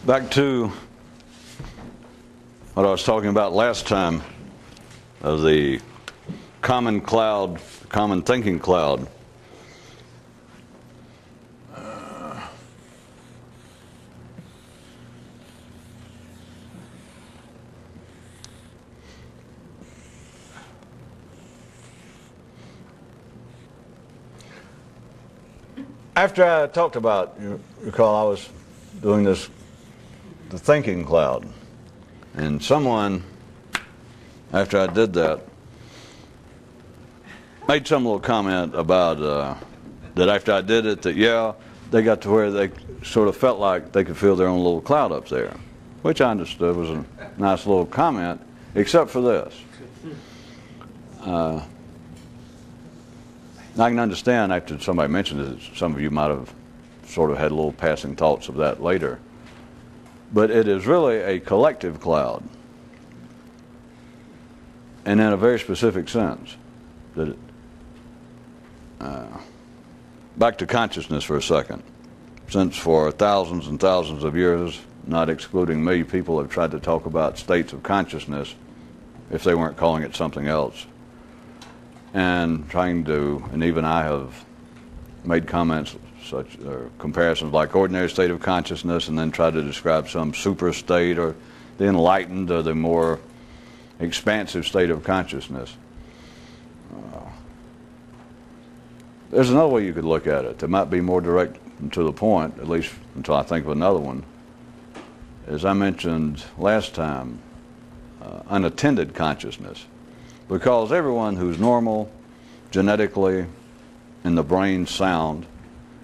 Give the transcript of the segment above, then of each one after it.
Back to what I was talking about last time of the common cloud, common thinking cloud. After I talked about, you recall I was doing the thinking cloud, and someone, after I did that, made some little comment about that after I did it, that yeah, they got to where they sort of felt like they could feel their own little cloud up there, which I understood was a nice little comment, except for this. I can understand after somebody mentioned it, some of you might have sort of had little passing thoughts of that later. But it is really a collective cloud, and in a very specific sense. That back to consciousness for a second. Since for thousands and thousands of years, not excluding me, people have tried to talk about states of consciousness if they weren't calling it something else. And trying to, and even I have made comments such comparisons like ordinary state of consciousness, and then try to describe some super state or the enlightened or the more expansive state of consciousness. There's another way you could look at it that might be more direct and to the point, at least until I think of another one. As I mentioned last time, unattended consciousness. Because everyone who's normal, genetically, in the brain sound,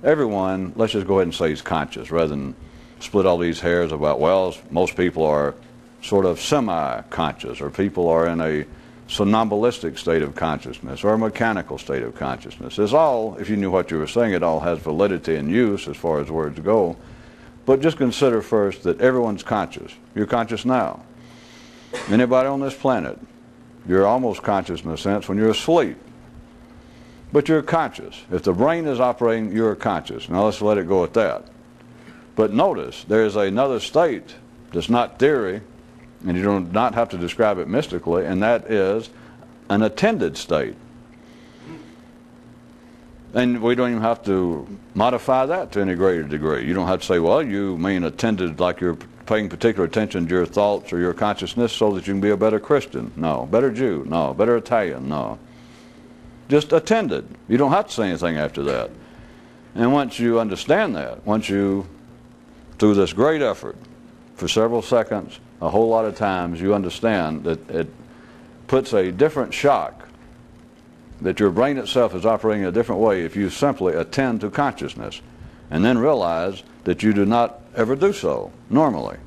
everyone, let's just go ahead and say, is conscious, rather than split all these hairs about, well, most people are sort of semi-conscious, or people are in a somnambulistic state of consciousness, or a mechanical state of consciousness. It's all, if you knew what you were saying, it all has validity and use as far as words go. But just consider first that everyone's conscious. You're conscious now. Anybody on this planet, you're almost conscious in a sense when you're asleep. But you're conscious. If the brain is operating, you're conscious. Now let's let it go at that. But notice, there is another state that's not theory, and you do not have to describe it mystically, and that is an attended state. And we don't even have to modify that to any greater degree. You don't have to say, well, you mean attended like you're paying particular attention to your thoughts or your consciousness so that you can be a better Christian. No. Better Jew. No. Better Italian. No. Just attended. You don't have to say anything after that. And once you understand that, once you, through this great effort, for several seconds, a whole lot of times, you understand that it puts a different shock, that your brain itself is operating in a different way if you simply attend to consciousness, and then realize that you do not ever do so normally.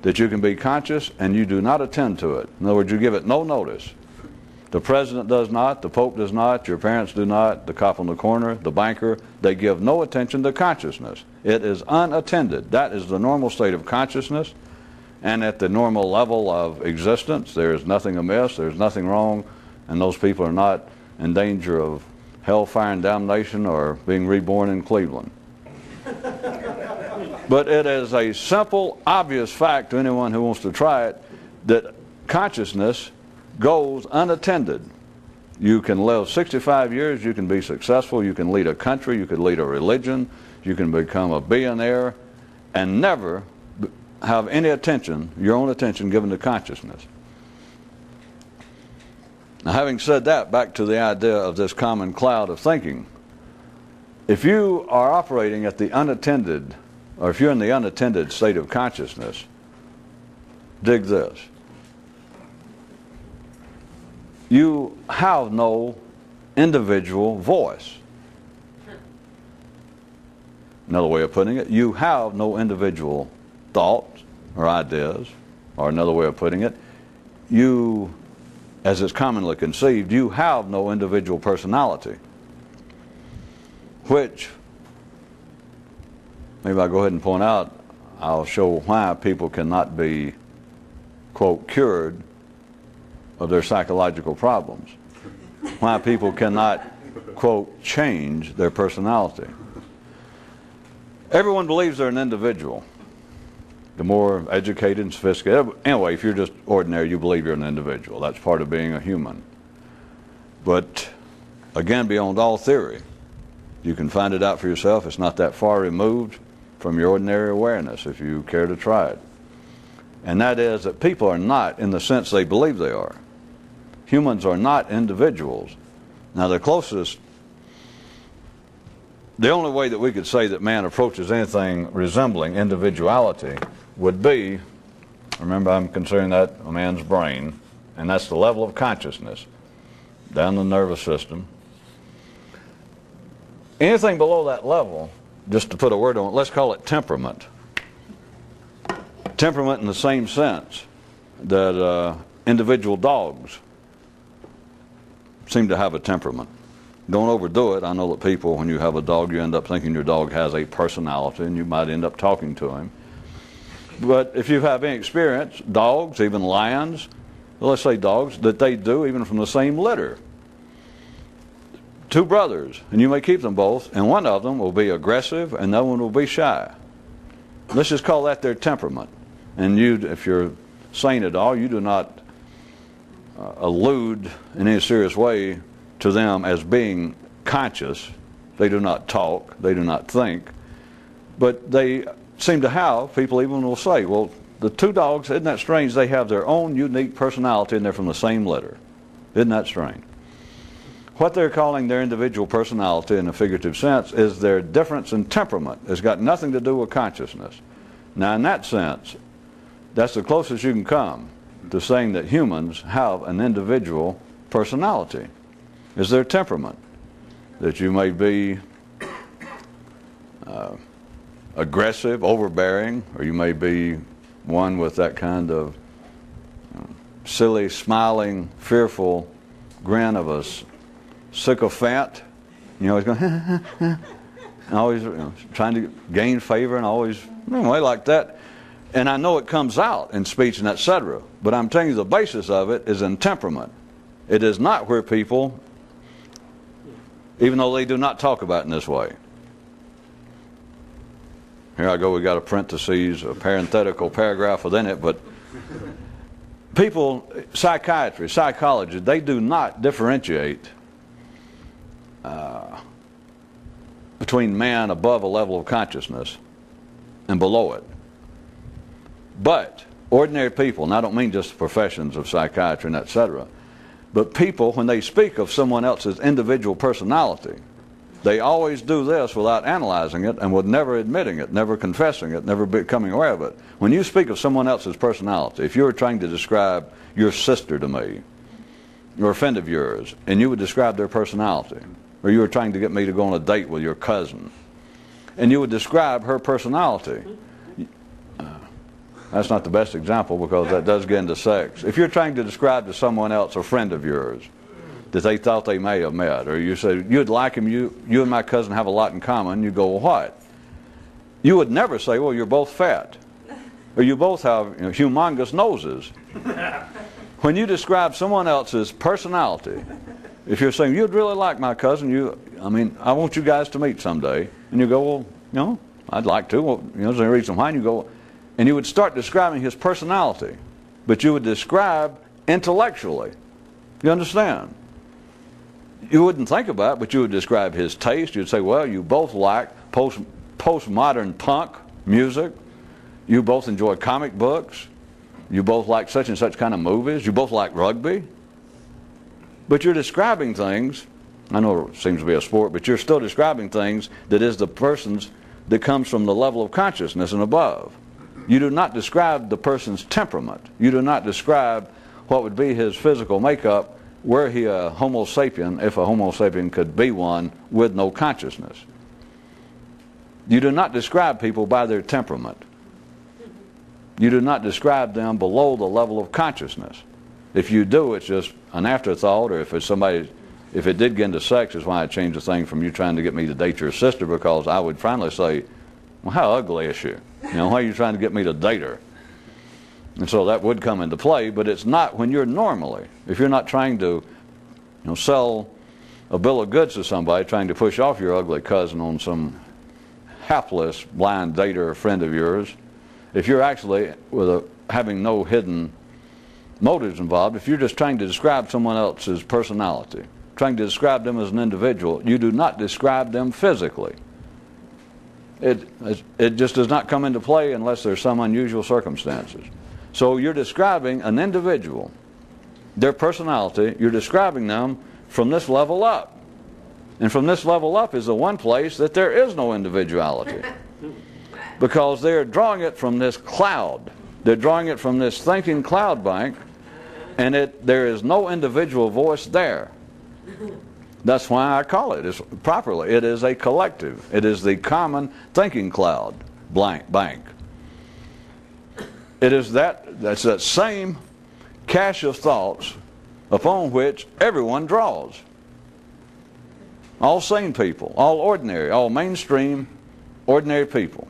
That you can be conscious and you do not attend to it. In other words, you give it no notice. The president does not, the pope does not, your parents do not, the cop on the corner, the banker, they give no attention to consciousness. It is unattended. That is the normal state of consciousness, and at the normal level of existence, there is nothing amiss, there is nothing wrong, and those people are not in danger of hellfire and damnation or being reborn in Cleveland. But it is a simple, obvious fact to anyone who wants to try it that consciousness goes unattended. You can live 65 years, you can be successful, you can lead a country, you can lead a religion, you can become a billionaire, and never have any attention, your own attention, given to consciousness. Now, having said that, back to the idea of this common cloud of thinking. If you are operating at the unattended, or if you're in the unattended state of consciousness, dig this. You have no individual voice. Another way of putting it, you have no individual thoughts or ideas, or another way of putting it, you, as it's commonly conceived, you have no individual personality, which, maybe I'll go ahead and point out, I'll show why people cannot be, quote, cured of their psychological problems. Why people cannot, quote, change their personality. Everyone believes they're an individual. the more educated and sophisticated. Anyway, if you're just ordinary, you believe you're an individual. That's part of being a human. But again, beyond all theory, you can find it out for yourself. It's not that far removed from your ordinary awareness if you care to try it. And that is that people are not in the sense they believe they are. Humans are not individuals. Now the only way that we could say that man approaches anything resembling individuality would be, remember I'm considering that a man's brain, and that's the level of consciousness down the nervous system. Anything below that level, just to put a word on it, let's call it temperament. Temperament in the same sense that individual dogs seem to have a temperament. Don't overdo it. I know that people, when you have a dog, you end up thinking your dog has a personality, and you might end up talking to him. But if you have any experience, dogs, even lions, let's say dogs, that they do, even from the same litter. Two brothers, and you may keep them both, and one of them will be aggressive, and the other one will be shy. Let's just call that their temperament. And you, if you're sane at all, you do not allude in any serious way to them as being conscious. They do not talk, they do not think, but they seem to have, people even will say, well, the two dogs, isn't that strange? They have their own unique personality and they're from the same litter. Isn't that strange? What they're calling their individual personality in a figurative sense is their difference in temperament. It's got nothing to do with consciousness. Now in that sense, that's the closest you can come to saying that humans have an individual personality. Is their temperament. That you may be aggressive, overbearing, or you may be one with that kind of silly, smiling, fearful grin of a sycophant. You know, he's going, and always trying to gain favor and always, anyway, like that. And I know it comes out in speech and etc. But I'm telling you the basis of it is in temperament. It is not where people, even though they do not talk about it in this way. Here I go, we got a parentheses, a parenthetical paragraph within it, but people, psychiatry, psychology, they do not differentiate between man above a level of consciousness and below it. But ordinary people, and I don't mean just professions of psychiatry and etc., but people, when they speak of someone else's individual personality, they always do this without analyzing it and with never admitting it, never confessing it, never becoming aware of it. When you speak of someone else's personality, if you were trying to describe your sister to me, or a friend of yours, and you would describe their personality, or you were trying to get me to go on a date with your cousin, and you would describe her personality, that's not the best example because that does get into sex. If you're trying to describe to someone else a friend of yours that they thought they may have met, or you say, you'd like him, you and my cousin have a lot in common, you go, well, what? You would never say, well, you're both fat, or you both have humongous noses. When you describe someone else's personality, if you're saying, you'd really like my cousin, I want you guys to meet someday, and you go, well, I'd like to, well, there's a reason why, and you go, and you would start describing his personality, but you would describe intellectually. You understand? You wouldn't think about it, but you would describe his taste. You'd say, well, you both like postmodern punk music. You both enjoy comic books. You both like such and such kind of movies. You both like rugby. But you're describing things, I know it seems to be a sport, but you're still describing things that is the person's, that comes from the level of consciousness and above. You do not describe the person's temperament. You do not describe what would be his physical makeup were he a Homo sapien, if a Homo sapien could be one with no consciousness. You do not describe people by their temperament. You do not describe them below the level of consciousness. If you do, it's just an afterthought, or if it did get into sex, is why I changed the thing from you trying to get me to date your sister, because I would finally say, well, how ugly is she? Why are you trying to get me to date her? And so that would come into play, but it's not when you're normally. If you're not trying to sell a bill of goods to somebody, trying to push off your ugly cousin on some hapless blind dater or friend of yours, if you're actually having no hidden motives involved, if you're just trying to describe someone else's personality, trying to describe them as an individual, you do not describe them physically. It just does not come into play unless there's some unusual circumstances. So you're describing an individual, their personality, you're describing them from this level up. And from this level up is the one place that there is no individuality. Because they're drawing it from this cloud. They're drawing it from this thinking cloud bank, and there is no individual voice there. That's why I call it properly. It is a collective. It is the common thinking cloud bank. It is that's that same cache of thoughts upon which everyone draws. All sane people, all ordinary, all mainstream, ordinary people.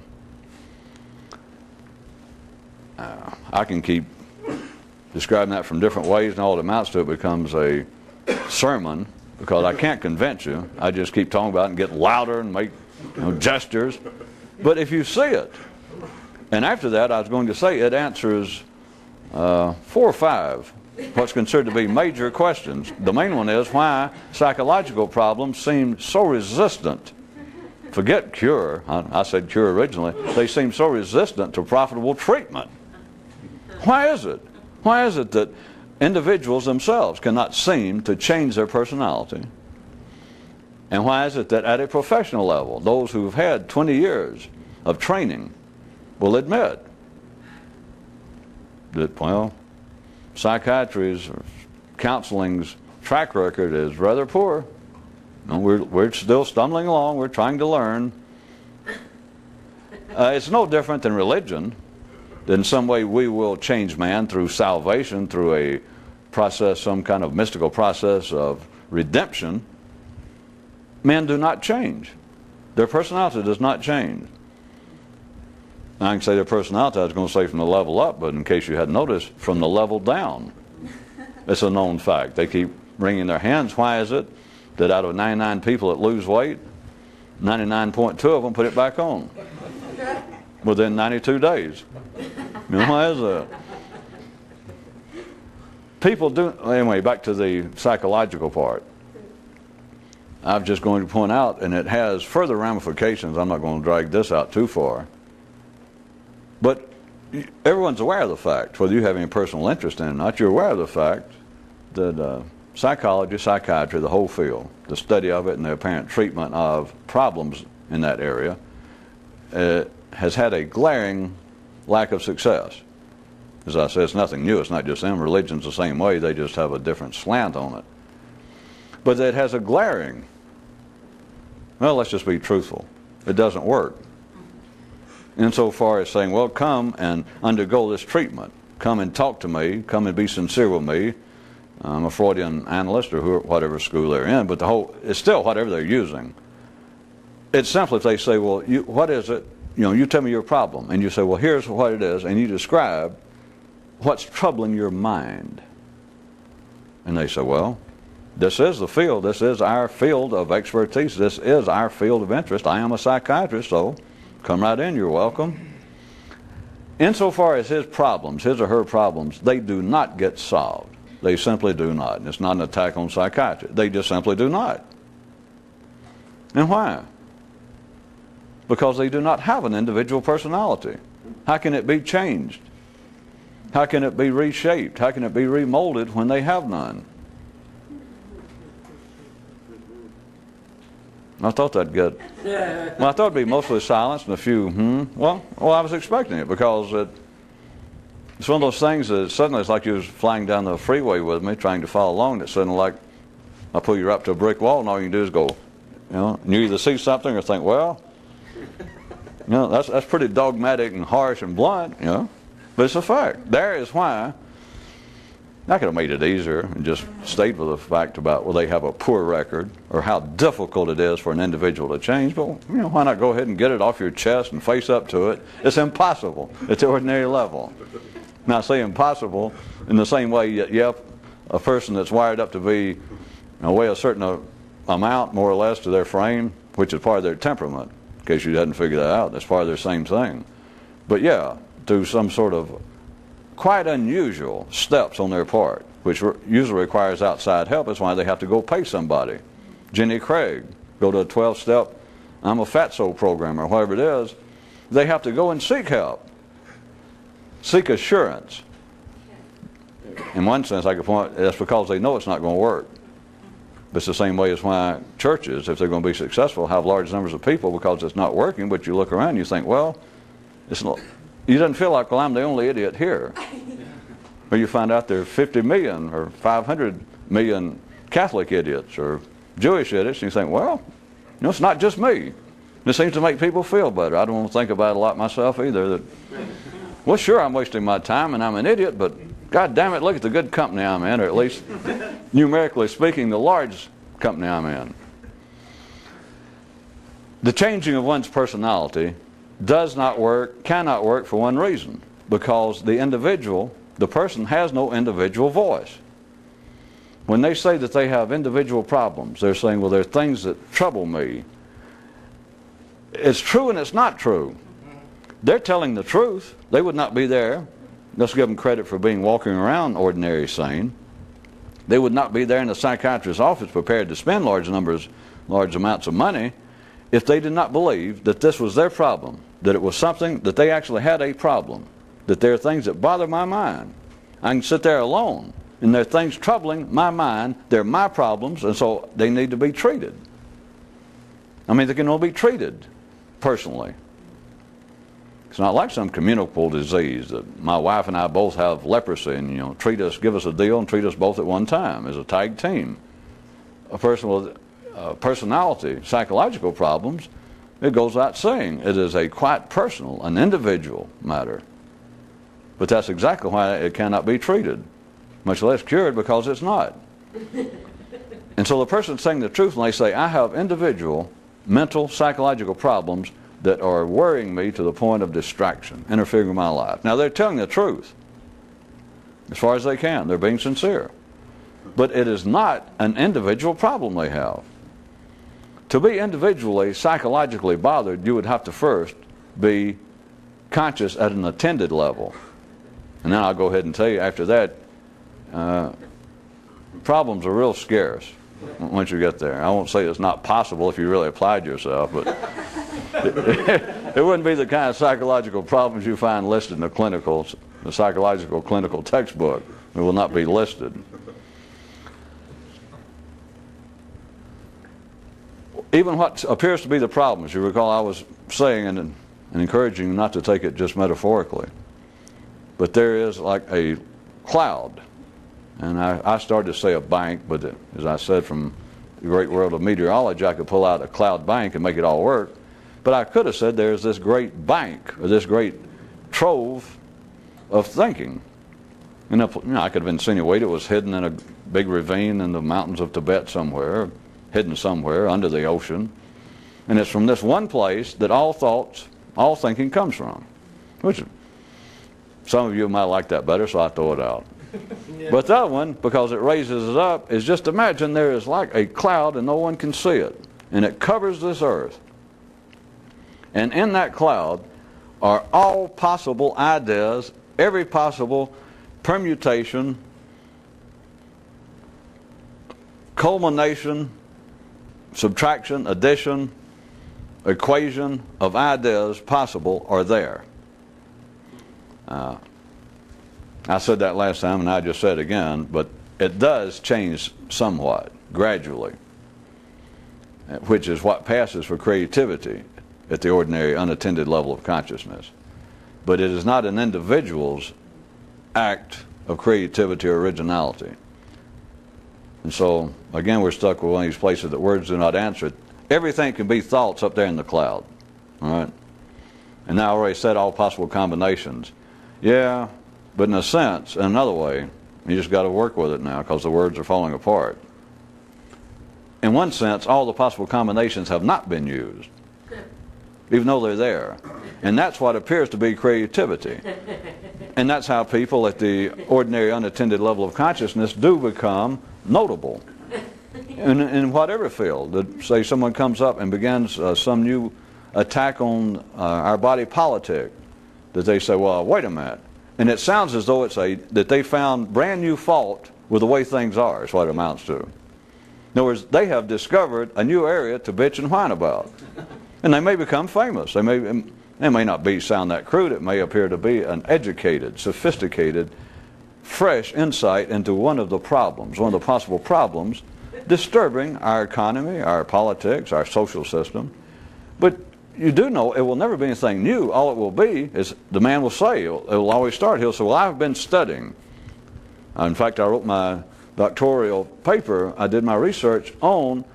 I can keep describing that from different ways, and all it amounts to, it becomes a sermon, because I can't convince you. I just keep talking about it and get louder and make gestures. But if you see it, and after that I was going to say it answers 4 or 5 what's considered to be major questions. The main one is why psychological problems seem so resistant. Forget cure. I said cure originally. They seem so resistant to profitable treatment. Why is it? Why is it that individuals themselves cannot seem to change their personality? And why is it that at a professional level, those who've had 20 years of training will admit that, well, psychiatry's or counseling's track record is rather poor. We're still stumbling along. We're trying to learn. It's no different than religion. In some way we will change man through salvation, through a process, some kind of mystical process of redemption. Men do not change. Their personality does not change. I can say their personality, I was going to say from the level up, but in case you hadn't noticed, from the level down. It's a known fact. They keep wringing their hands. Why is it that out of 99 people that lose weight, 99.2 of them put it back on within 92 days? Why is that? People do. Anyway, back to the psychological part. I'm just going to point out, and it has further ramifications. I'm not going to drag this out too far. But everyone's aware of the fact, whether you have any personal interest in it or not, you're aware of the fact that psychology, psychiatry, the whole field, the study of it and the apparent treatment of problems in that area has had a glaring lack of success. As I said, it's nothing new. It's not just them. Religion's the same way. They just have a different slant on it. But it has a glaring, well, let's just be truthful. It doesn't work. Insofar as saying, well, come and undergo this treatment. Come and talk to me. Come and be sincere with me. I'm a Freudian analyst or whatever school they're in, but it's still whatever they're using. It's simply if they say, well, what is it? You tell me your problem. And you say, well, here's what it is. And you describe what's troubling your mind. And they say, well, this is the field. This is our field of expertise. This is our field of interest. I am a psychiatrist, so come right in. You're welcome. Insofar as his or her problems, they do not get solved. They simply do not. And it's not an attack on psychiatry. They just simply do not. And why? Because they do not have an individual personality. How can it be changed? How can it be reshaped? How can it be remolded when they have none? I thought that'd get... Well, I thought it'd be mostly silence and a few, Well, I was expecting it because it's one of those things that suddenly it's like you was flying down the freeway with me trying to follow along. It's suddenly like I pull you up to a brick wall and all you can do is go, and you either see something or think, well, that's pretty dogmatic and harsh and blunt, But it's a fact. There is why I could have made it easier and just stayed with the fact about, well, they have a poor record or how difficult it is for an individual to change. But, why not go ahead and get it off your chest and face up to it? It's impossible at the ordinary level. Now, I say impossible in the same way, yet a person that's wired up to be, weigh a certain amount, more or less, to their frame, which is part of their temperament. In case you hadn't figured that out, that's part of their same thing. But yeah, through some sort of quite unusual steps on their part, which usually requires outside help. That's why they have to go pay somebody. Jenny Craig, go to a 12-step, I'm a fatso program, or whatever it is. They have to go and seek help, seek assurance. In one sense, I could point, that's because they know it's not going to work. But it's the same way as why churches, if they're going to be successful, have large numbers of people because it's not working. But you look around and you think, well, it's not, you don't feel like, well, I'm the only idiot here. Or you find out there are 50 million or 500 million Catholic idiots or Jewish idiots, and you think, well, you know, it's not just me. It seems to make people feel better. I don't want to think about it a lot myself either. That, well, sure, I'm wasting my time and I'm an idiot, but God damn it, look at the good company I'm in, or at least numerically speaking, the large company I'm in. The changing of one's personality does not work, cannot work for one reason, because the individual, the person has no individual voice. When they say that they have individual problems, they're saying, well, there are things that trouble me. It's true and it's not true. They're telling the truth. They would not be there. Let's give them credit for being walking around ordinary sane. They would not be there in a psychiatrist's office prepared to spend large amounts of money if they did not believe that this was their problem, that it was something, that they actually had a problem, that there are things that bother my mind. I can sit there alone, and there are things troubling my mind. They're my problems, and so they need to be treated. I mean, they can all be treated personally. It's not like some communicable disease that my wife and I both have leprosy and, you know, give us a deal and treat us both at one time as a tag team. A person with personality, psychological problems, it goes without saying. It is a quite personal, an individual matter. But that's exactly why it cannot be treated, much less cured, because it's not. And so the person saying the truth when they say, I have individual mental, psychological problems that are worrying me to the point of distraction, interfering with my life. Now, they're telling the truth as far as they can. They're being sincere. But it is not an individual problem they have. To be individually, psychologically bothered, you would have to first be conscious at an attended level. And then I'll go ahead and tell you after that, problems are real scarce once you get there. I won't say it's not possible if you really applied yourself, but it wouldn't be the kind of psychological problems you find listed in the psychological clinical textbook. It will not be listed. Even what appears to be the problems, you recall I was saying and encouraging you not to take it just metaphorically, but there is like a cloud. And I started to say a bank, but as I said, from the great world of meteorology, I could pull out a cloud bank and make it all work. But I could have said there's this great bank, or this great trove of thinking. And I could have insinuated it was hidden in a big ravine in the mountains of Tibet somewhere, hidden somewhere under the ocean. And it's from this one place that all thoughts, all thinking comes from. Which some of you might like that better, so I throw it out. Yeah. But that one, because it raises it up, is just imagine there is like a cloud and no one can see it. And it covers this earth. And in that cloud are all possible ideas, every possible permutation, culmination, subtraction, addition, equation of ideas possible are there. I said that last time and I just said it again, but it does change somewhat, gradually, which is what passes for creativity at the ordinary unattended level of consciousness. But it is not an individual's act of creativity or originality. And so, again, we're stuck with one of these places that words do not answer. Everything can be thoughts up there in the cloud. All right? And now I already said all possible combinations. Yeah, but in a sense, in another way, you just got to work with it now because the words are falling apart. In one sense, all the possible combinations have not been used, even though they're there. And that's what appears to be creativity. And that's how people at the ordinary unattended level of consciousness do become notable in whatever field. That, say someone comes up and begins some new attack on our body politic that they say, well, wait a minute. And it sounds as though that they found brand new fault with the way things are, is what it amounts to. In other words, they have discovered a new area to bitch and whine about. And they may become famous. They may not sound that crude. It may appear to be an educated, sophisticated, fresh insight into one of the problems, one of the possible problems disturbing our economy, our politics, our social system. But you do know it will never be anything new. All it will be is the man will say, it will always start. He'll say, well, I've been studying. In fact, I wrote my doctoral paper, I did my research on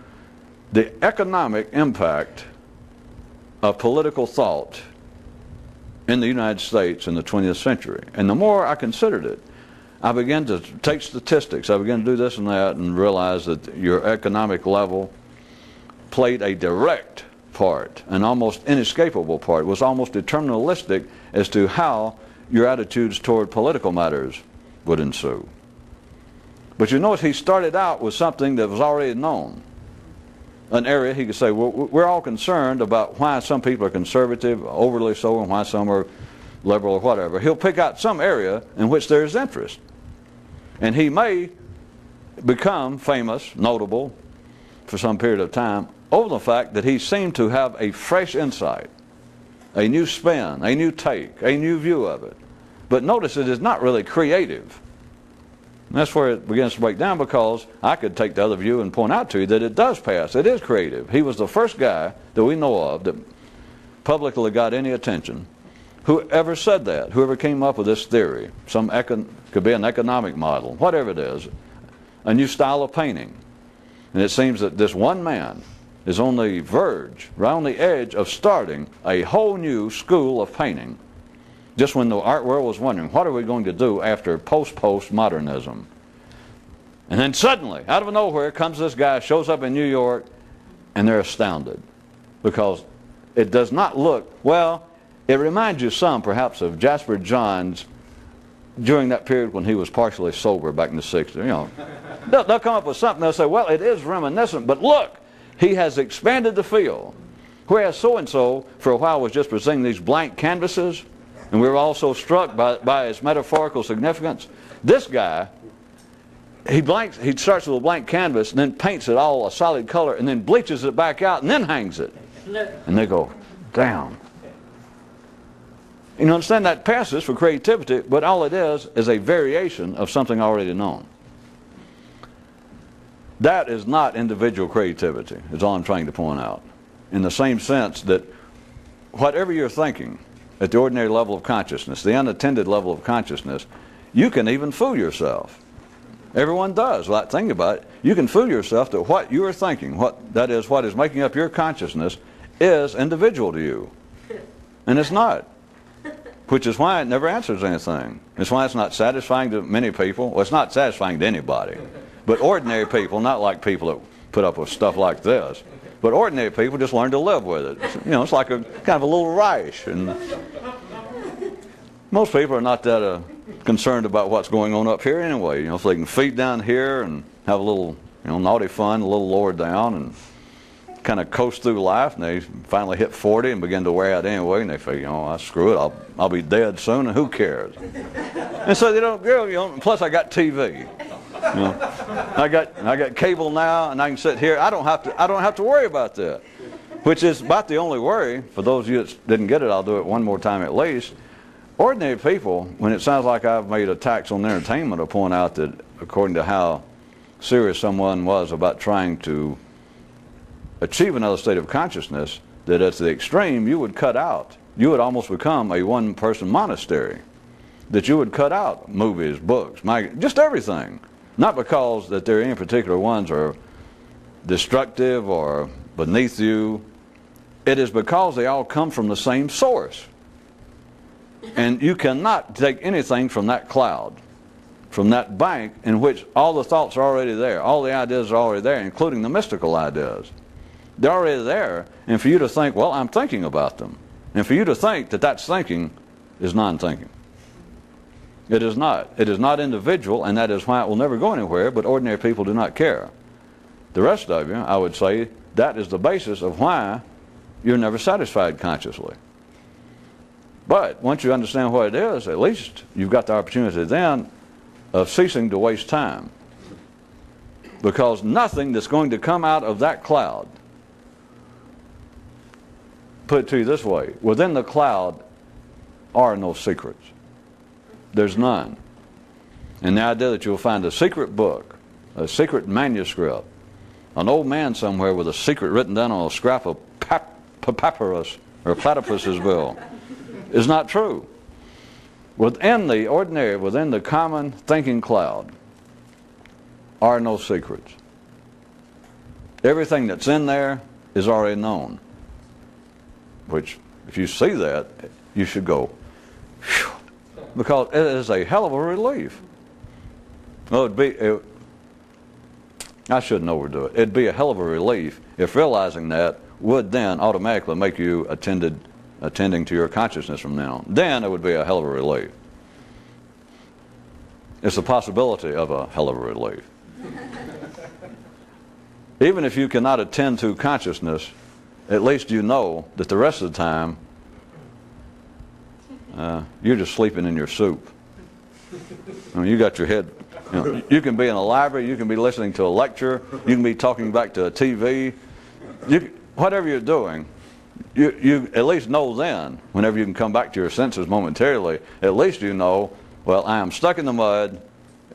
the economic impact of political thought in the United States in the 20th century. And the more I considered it, I began to take statistics. I began to do this and that and realize that your economic level played a direct part, an almost inescapable part. It was almost deterministic as to how your attitudes toward political matters would ensue. But you notice he started out with something that was already known. An area he could say, well, we're all concerned about why some people are conservative, overly so, and why some are liberal or whatever. He'll pick out some area in which there is interest. And he may become famous, notable, for some period of time over the fact that he seemed to have a fresh insight, a new spin, a new take, a new view of it. But notice it is not really creative. And that's where it begins to break down, because I could take the other view and point out to you that it does pass. It is creative. He was the first guy that we know of that publicly got any attention. Whoever said that, whoever came up with this theory, could be an economic model, whatever it is, a new style of painting. And it seems that this one man is on the verge, right on the edge of starting a whole new school of painting. Just when the art world was wondering, what are we going to do after post-modernism? And then suddenly, out of nowhere, comes this guy, shows up in New York, and they're astounded. Because it does not look, well, it reminds you some, perhaps, of Jasper Johns during that period when he was partially sober back in the 60s. You know, they'll come up with something, they'll say, well, it is reminiscent, but look, he has expanded the field. Whereas so-and-so, for a while, was just presenting these blank canvases, and we were also struck by its metaphorical significance. This guy, he starts with a blank canvas and then paints it all a solid color and then bleaches it back out and then hangs it. And they go, damn. You understand, that passes for creativity, but all it is a variation of something already known. That is not individual creativity, is all I'm trying to point out. In the same sense that whatever you're thinking at the ordinary level of consciousness, the unattended level of consciousness, you can even fool yourself. Everyone does. Like, think about it. You can fool yourself that what you are thinking, that is what is making up your consciousness, is individual to you. And it's not. Which is why it never answers anything. It's why it's not satisfying to many people. Well, it's not satisfying to anybody. But ordinary people, not like people that put up with stuff like this, but ordinary people just learn to live with it. You know, it's like a kind of a little rash. And most people are not that concerned about what's going on up here anyway. You know, if they can feed down here and have a little, naughty fun, a little lower down, and kind of coast through life, and they finally hit 40 and begin to wear out anyway, and they figure, screw it, I'll be dead soon, and who cares? And so they don't, plus I got TV. I got cable now, and I can sit here. I don't have to worry about that, which is about the only worry. For those of you that didn't get it, I'll do it one more time at least. Ordinary people, when it sounds like I've made attacks on entertainment, will point out that according to how serious someone was about trying to achieve another state of consciousness, that at the extreme you would cut out. You would almost become a one-person monastery. That you would cut out movies, books, just everything. Not because that there are any particular ones are destructive or beneath you. It is because they all come from the same source. And you cannot take anything from that cloud, from that bank in which all the thoughts are already there, all the ideas are already there, including the mystical ideas. They're already there, and for you to think, well, I'm thinking about them. And for you to think that that's thinking is non-thinking. It is not. It is not individual, and that is why it will never go anywhere, but ordinary people do not care. The rest of you, I would say, that is the basis of why you're never satisfied consciously. But once you understand what it is, at least you've got the opportunity then of ceasing to waste time. Because nothing that's going to come out of that cloud, put it to you this way, within the cloud are no secrets. There's none. And the idea that you'll find a secret book, a secret manuscript, an old man somewhere with a secret written down on a scrap of papyrus or platypus's bill is not true. Within the ordinary, within the common thinking cloud are no secrets. Everything that's in there is already known. Which, if you see that, you should go, phew, because it is a hell of a relief. Well, I shouldn't overdo it. It'd be a hell of a relief if realizing that would then automatically make you attending to your consciousness from now on. Then it would be a hell of a relief. It's the possibility of a hell of a relief. Even if you cannot attend to consciousness, at least you know that the rest of the time you're just sleeping in your soup. I mean, you got your head. You can be in a library, you can be listening to a lecture, you can be talking back to a TV. Whatever you're doing, you at least know then, whenever you can come back to your senses momentarily, at least you know, well, I am stuck in the mud,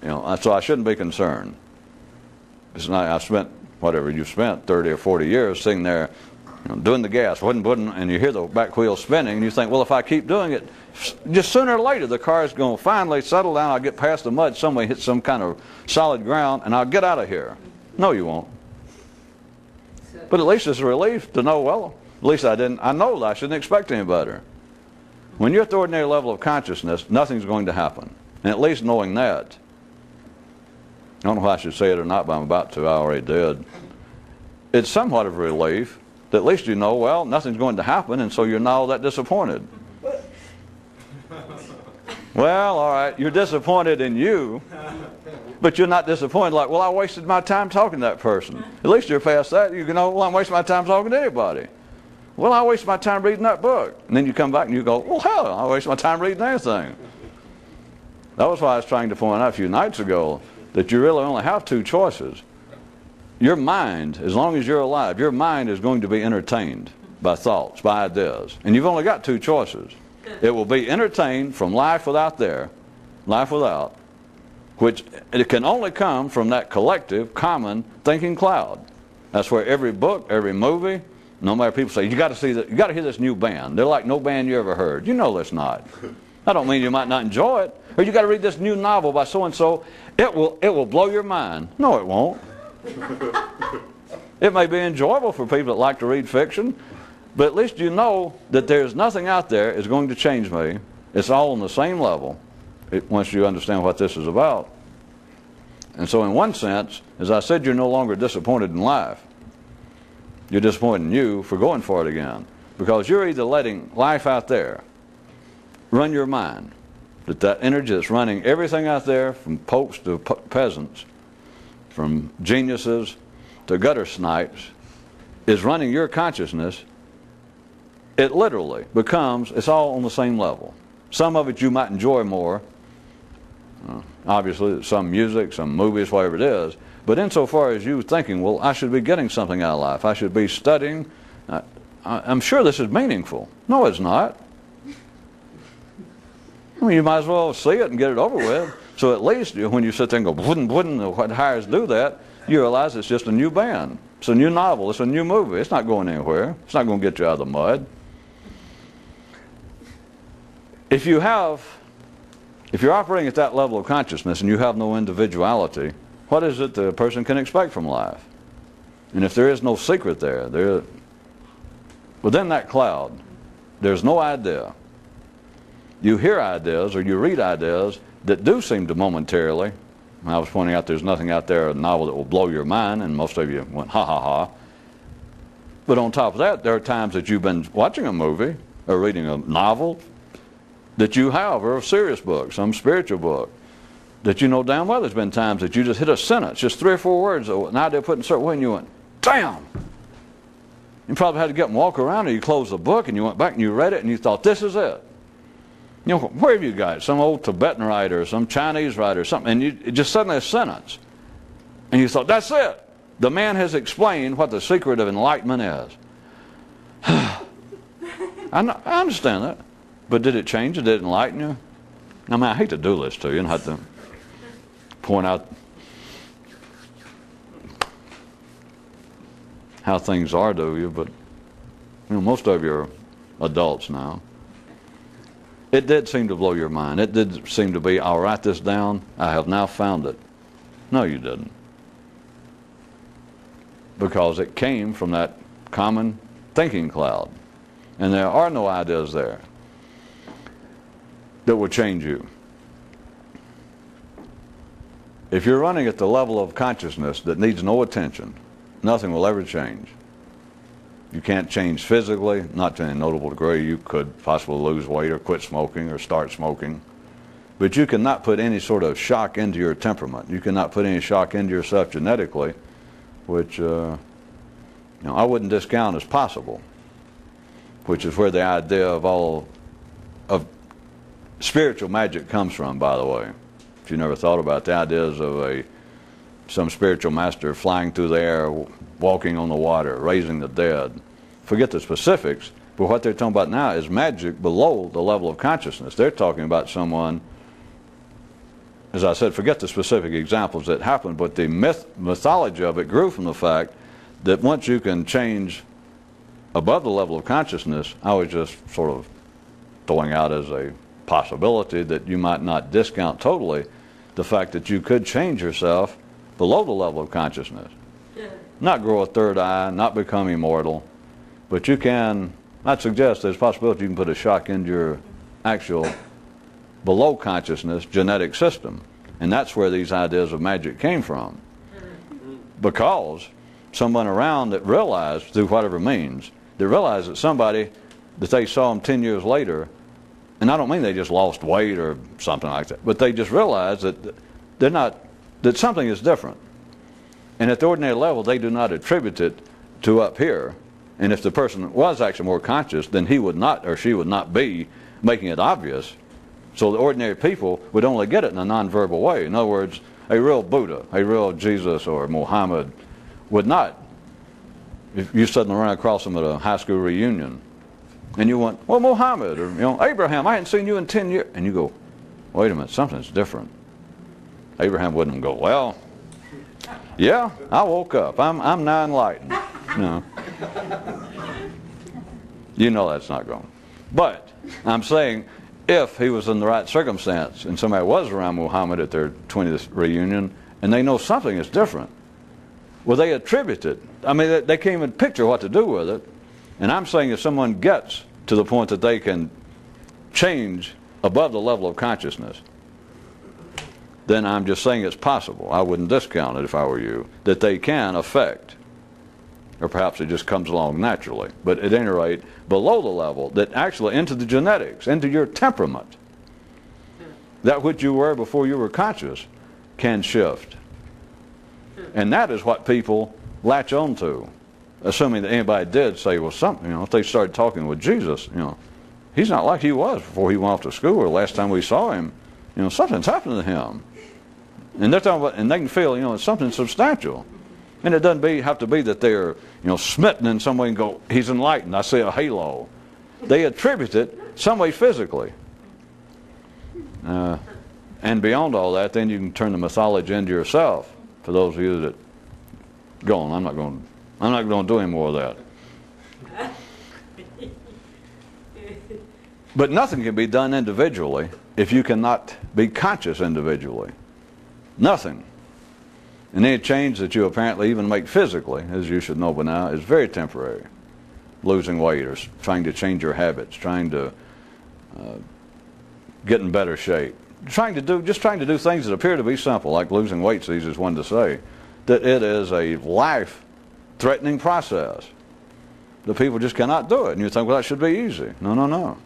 so I shouldn't be concerned. It's not, I've spent, whatever you've spent, 30 or 40 years sitting there doing the gas, and you hear the back wheel spinning, and you think, well, if I keep doing it, just sooner or later the car is going to finally settle down, I'll get past the mud, somebody hit some kind of solid ground, and I'll get out of here. No, you won't. But at least it's a relief to know, well, at least I know that I shouldn't expect any better. When you're at the ordinary level of consciousness, nothing's going to happen. And at least knowing that, I don't know if I should say it or not, but I'm about to, I already did. It's somewhat of a relief that at least you know, well, nothing's going to happen, and so you're not all that disappointed. Well, all right, you're disappointed in you, but you're not disappointed like, well, I wasted my time talking to that person. At least you're past that. You can know, well, I'm wasting my time talking to anybody. Well, I wasted my time reading that book. And then you come back and you go, well, hell, I wasted my time reading anything. That was why I was trying to point out a few nights ago that you really only have two choices. Your mind, as long as you're alive, your mind is going to be entertained by thoughts, by ideas. And you've only got two choices. It will be entertained from life without, which it can only come from that collective, common thinking cloud. That's where every book, every movie, no matter people say, you got to see that, you got to hear this new band. They're like no band you ever heard. You know that's not. I don't mean you might not enjoy it. Or you got to read this new novel by so and so. It will blow your mind. No, it won't. It may be enjoyable for people that like to read fiction, but at least you know that there's nothing out there is going to change me. It's all on the same level once you understand what this is about. And so in one sense, as I said, you're no longer disappointed in life. You're disappointed in you for going for it again. Because you're either letting life out there run your mind, that energy that's running everything out there, from popes to peasants, from geniuses to gutter snipes, is running your consciousness. It literally becomes, it's all on the same level. Some of it you might enjoy more. Obviously, some music, some movies, whatever it is. But insofar as you thinking, well, I should be getting something out of life. I should be studying. I'm sure this is meaningful. No, it's not. I mean, you might as well see it and get it over with. So at least when you sit there and go, wouldn't what hires do that, you realize it's just a new band. It's a new novel. It's a new movie. It's not going anywhere. It's not going to get you out of the mud. If you're operating at that level of consciousness and you have no individuality, what is it the person can expect from life? And if there is no secret there, within that cloud, there's no idea. You hear ideas or you read ideas that do seem to momentarily, I was pointing out there's nothing out there, a novel that will blow your mind, and most of you went, ha ha ha. But on top of that, there are times that you've been watching a movie or reading a novel that you have, or a serious book, some spiritual book, that you know damn well there's been times that you just hit a sentence, just 3 or 4 words, an idea put in a certain way, and you went, damn! You probably had to get up and walk around, or you closed the book, and you went back and you read it, and you thought, this is it. You know, where have you got it? Some old Tibetan writer, some Chinese writer, something, and you just suddenly a sentence. And you thought, that's it. The man has explained what the secret of enlightenment is. I understand that. But did it change? Did it enlighten you? I mean, I hate to do this to you and have to point out how things are to you, but most of you are adults now. It did seem to blow your mind. It did seem to be, I'll write this down. I have now found it. No, you didn't. Because it came from that common thinking cloud. And there are no ideas there that will change you. If you're running at the level of consciousness that needs no attention, nothing will ever change. You can't change physically, not to any notable degree. You could possibly lose weight or quit smoking or start smoking. But you cannot put any sort of shock into your temperament. You cannot put any shock into yourself genetically, which I wouldn't discount as possible, which is where the idea of spiritual magic comes from, by the way. If you never thought about the ideas of some spiritual master flying through the air, walking on the water, raising the dead. Forget the specifics, but what they're talking about now is magic below the level of consciousness. They're talking about someone, as I said, forget the specific examples that happened, but the mythology of it grew from the fact that once you can change above the level of consciousness, I was just sort of throwing out as a possibility that you might not discount totally the fact that you could change yourself below the level of consciousness. Not grow a third eye, not become immortal, but you can, I'd suggest there's a possibility you can put a shock into your actual below consciousness genetic system. And that's where these ideas of magic came from. Because someone around that realized, through whatever means, they realized that somebody that they saw them 10 years later, and I don't mean they just lost weight or something like that, but they just realized that that something is different. And at the ordinary level, they do not attribute it to up here. And if the person was actually more conscious, then he would not or she would not be making it obvious. So the ordinary people would only get it in a nonverbal way. In other words, a real Buddha, a real Jesus or Muhammad would not. If you suddenly run across them at a high school reunion, and you went, well, Muhammad, or Abraham, I hadn't seen you in 10 years. And you go, wait a minute, something's different. Abraham wouldn't go, well, yeah, I woke up. I'm now enlightened. No. You know that's not going. But I'm saying if he was in the right circumstance and somebody was around Muhammad at their 20th reunion and they know something is different, well, they attribute it. I mean, they can't even picture what to do with it. And I'm saying if someone gets to the point that they can change above the level of consciousness, then I'm just saying it's possible. I wouldn't discount it if I were you, that they can affect. Or perhaps it just comes along naturally. But at any rate, below the level, that actually into the genetics, into your temperament, that which you were before you were conscious can shift. And that is what people latch on to. Assuming that anybody did say, well, something, if they started talking with Jesus, he's not like he was before he went off to school or last time we saw him. Something's happened to him. And they're talking about, and they can feel, it's something substantial. And it doesn't have to be that they're, smitten in some way and go, he's enlightened. I see a halo. They attribute it some way physically. And beyond all that, then you can turn the mythology into yourself. For those of you that go on, I'm not going to do any more of that. But nothing can be done individually if you cannot be conscious individually. Nothing. And any change that you apparently even make physically, as you should know by now, is very temporary. Losing weight or trying to change your habits, trying to get in better shape. Just trying to do things that appear to be simple, like losing weight is the easiest one to say, that it is a life-threatening process. The people just cannot do it. And you think, well, that should be easy. No.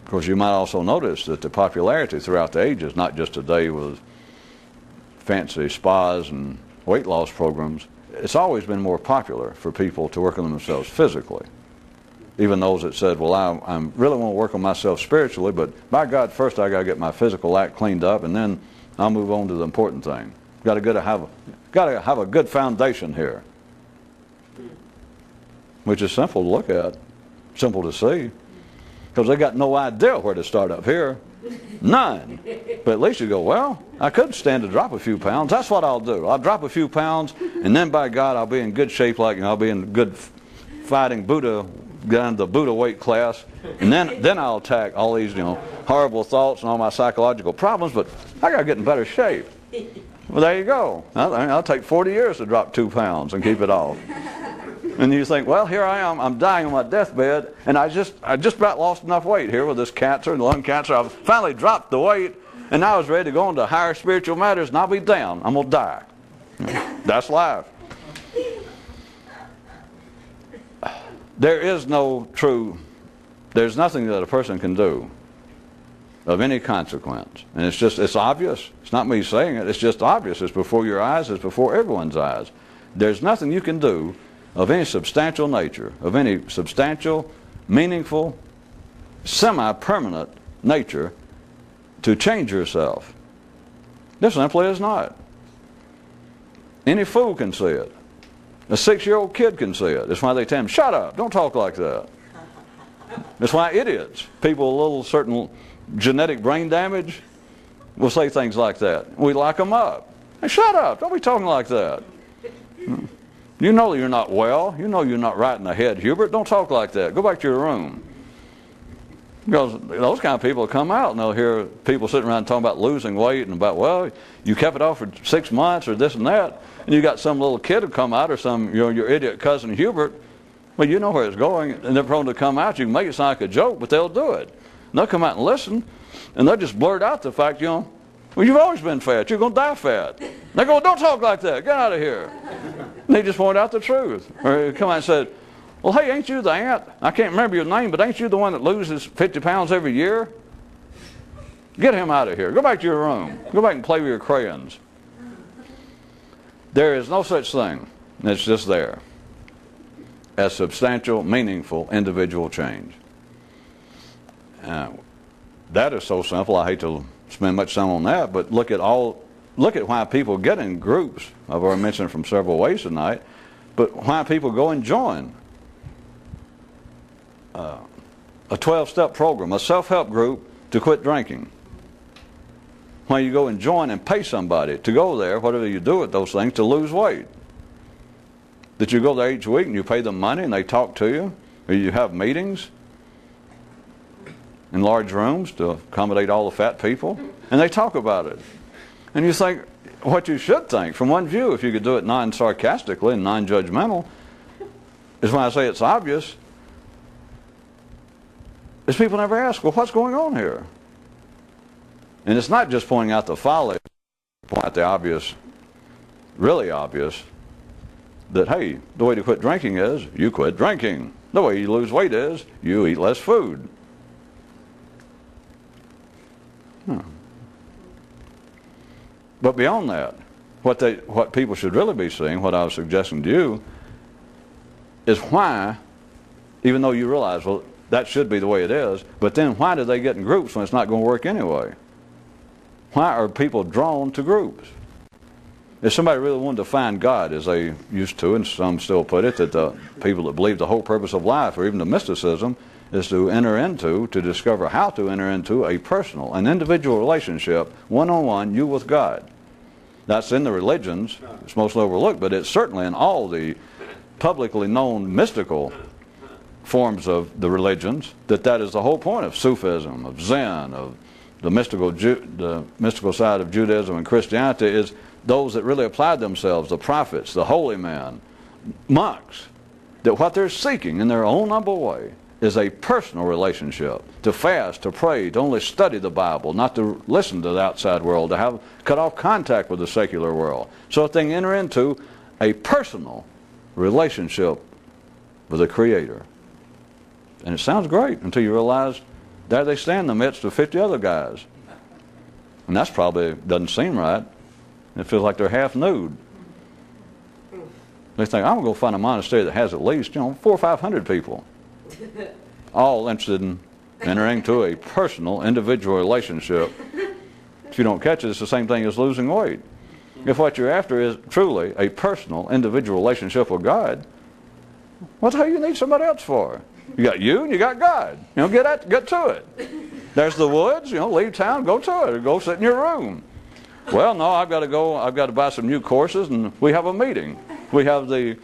Of course, you might also notice that the popularity throughout the ages, not just today with fancy spas and weight loss programs, it's always been more popular for people to work on themselves physically. even those that said, well, I really want to work on myself spiritually, but by God, first I got to get my physical act cleaned up, and then I'll move on to the important thing. Got to have a good foundation here, which is simple to look at, simple to see, because they got no idea where to start up here. None. But at least you go, well, I could stand to drop a few pounds. That's what I'll do. I'll drop a few pounds, and then by God, I'll be in good shape, like, I'll be in good fighting Buddha, down to the Buddha weight class, and then I'll attack all these, horrible thoughts and all my psychological problems, but I got to get in better shape. Well, there you go. I'll take 40 years to drop 2 pounds and keep it off. And you think, well, here I am, I'm dying on my deathbed, and I just about lost enough weight here with this cancer and lung cancer. I've finally dropped the weight, and now I was ready to go into higher spiritual matters, and I'll be down. I'm going to die. That's life. There's nothing that a person can do of any consequence. And it's obvious. It's not me saying it, it's just obvious. It's before your eyes, it's before everyone's eyes. There's nothing you can do of any substantial nature, of any substantial, meaningful, semi-permanent nature to change yourself. There simply is not. Any fool can see it. A 6-year-old kid can see it. That's why they tell him, shut up, don't talk like that. That's why idiots, people with a little certain genetic brain damage, will say things like that. We lock them up. Hey, shut up, don't be talking like that. You know you're not well. You know you're not right in the head, Hubert. Don't talk like that. Go back to your room. Because those kind of people come out and they'll hear people sitting around talking about losing weight and about, well, you kept it off for 6 months or this and that. And you got some little kid who come out or some, your idiot cousin Hubert. Well, you know where it's going, and they're prone to come out. You can make it sound like a joke, but they'll do it. And they'll come out and listen, and they'll just blurt out the fact, well, you've always been fat. You're going to die fat. And they go, don't talk like that. Get out of here. And they just point out the truth. Or come out and said, well, hey, ain't you the aunt? I can't remember your name, but ain't you the one that loses 50 pounds every year? Get him out of here. Go back to your room. Go back and play with your crayons. There is no such thing. It's just there. As substantial, meaningful, individual change. That is so simple. I hate to spend much time on that, but look at why people get in groups. I've already mentioned from several ways tonight, but why people go and join a 12-step program, a self-help group to quit drinking. Why you go and join and pay somebody to go there, whatever you do with those things, to lose weight. That you go there each week and you pay them money and they talk to you, or you have meetings in large rooms to accommodate all the fat people, and they talk about it. And you think, what you should think, from one view, if you could do it non-sarcastically and non-judgmental, is when I say it's obvious, is people never ask, well, what's going on here? And it's not just pointing out the folly, point out the obvious, really obvious, that, hey, the way to quit drinking is you quit drinking. The way you lose weight is you eat less food. But beyond that, what people should really be seeing, what I was suggesting to you, is why, even though you realize, well, that should be the way it is, but then why do they get in groups when it's not going to work anyway? Why are people drawn to groups? If somebody really wanted to find God, as they used to, and some still put it, that the people that believe the whole purpose of life, or even the mysticism, is to discover how to enter into a personal, an individual relationship, one-on-one, you with God. That's in the religions. It's mostly overlooked, but it's certainly in all the publicly known mystical forms of the religions, that is the whole point of Sufism, of Zen, of the mystical side of Judaism and Christianity, is those that really applied themselves, the prophets, the holy men, monks, that what they're seeking in their own humble way is a personal relationship, to fast, to pray, to only study the Bible, not to listen to the outside world, to cut off contact with the secular world, so that they can enter into a personal relationship with the Creator. And it sounds great until you realize there they stand in the midst of 50 other guys. And that's probably doesn't seem right. It feels like they're half nude. They think, I'm going to go find a monastery that has at least 400 or 500 people. all interested in entering into a personal, individual relationship. If you don't catch it, it's the same thing as losing weight. If what you're after is truly a personal, individual relationship with God, what the hell you need somebody else for? You got you and you got God. Get to it. There's the woods, leave town, go to it, or go sit in your room. Well, no, I've got to buy some new courses, and we have a meeting. We have the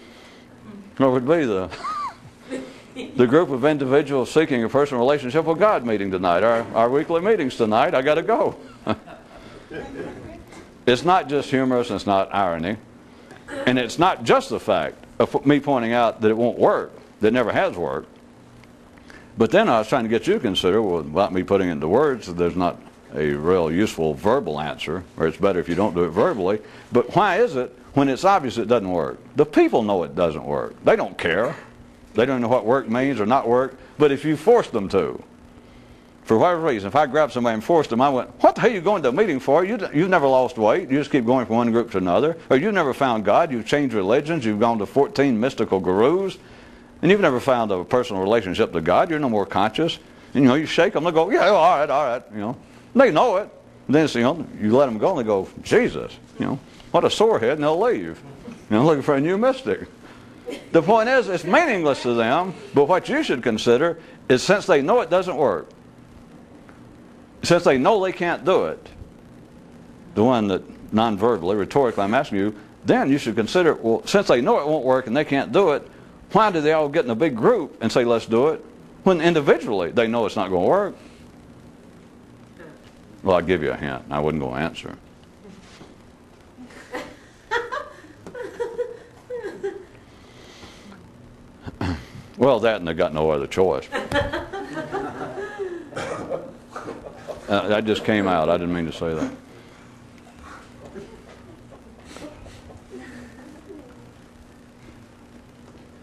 group of individuals seeking a personal relationship with God meeting tonight. Our weekly meetings tonight. I got to go. It's not just humorous, and it's not irony, and it's not just the fact of me pointing out that it won't work, that it never has worked. But then I was trying to get you to consider, well, without me putting it into words, that there's not a real useful verbal answer, or it's better if you don't do it verbally. But why is it, when it's obvious it doesn't work? The people know it doesn't work. They don't care. They don't know what work means or not work. But if you force them to, for whatever reason, if I grabbed somebody and forced them, I went, what the hell are you going to a meeting for? You've never lost weight. You just keep going from one group to another. Or you've never found God. You've changed religions. You've gone to 14 mystical gurus. And you've never found a personal relationship to God. You're no more conscious. And, you shake them. They go, yeah, all right. They know it. And then, you let them go and they go, Jesus, what a sorehead, and they'll leave. Looking for a new mystic. The point is, it's meaningless to them, but what you should consider is, since they know it doesn't work, since they know they can't do it, the one that non-verbally, rhetorically I'm asking you, then you should consider, well, since they know it won't work and they can't do it, why do they all get in a big group and say, let's do it, when individually they know it's not going to work? Well, I'll give you a hint. I wasn't going to answer. Well, that, and they got no other choice. That just came out. I didn't mean to say that.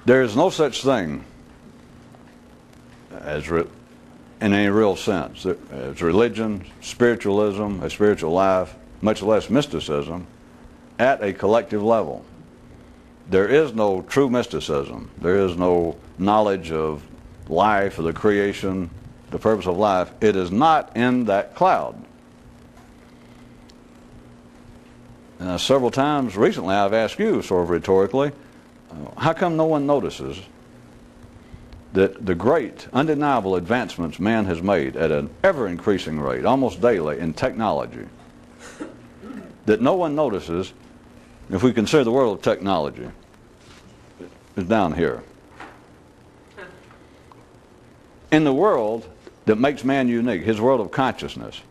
There is no such thing as, in any real sense, as religion, spiritualism, a spiritual life, much less mysticism, at a collective level. There is no true mysticism. There is no knowledge of life, of the creation, the purpose of life. It is not in that cloud. Several times recently I've asked you, sort of rhetorically, how come no one notices that the great, undeniable advancements man has made at an ever-increasing rate, almost daily, in technology, that no one notices, if we consider the world of technology, is down here. In the world that makes man unique, his world of consciousness,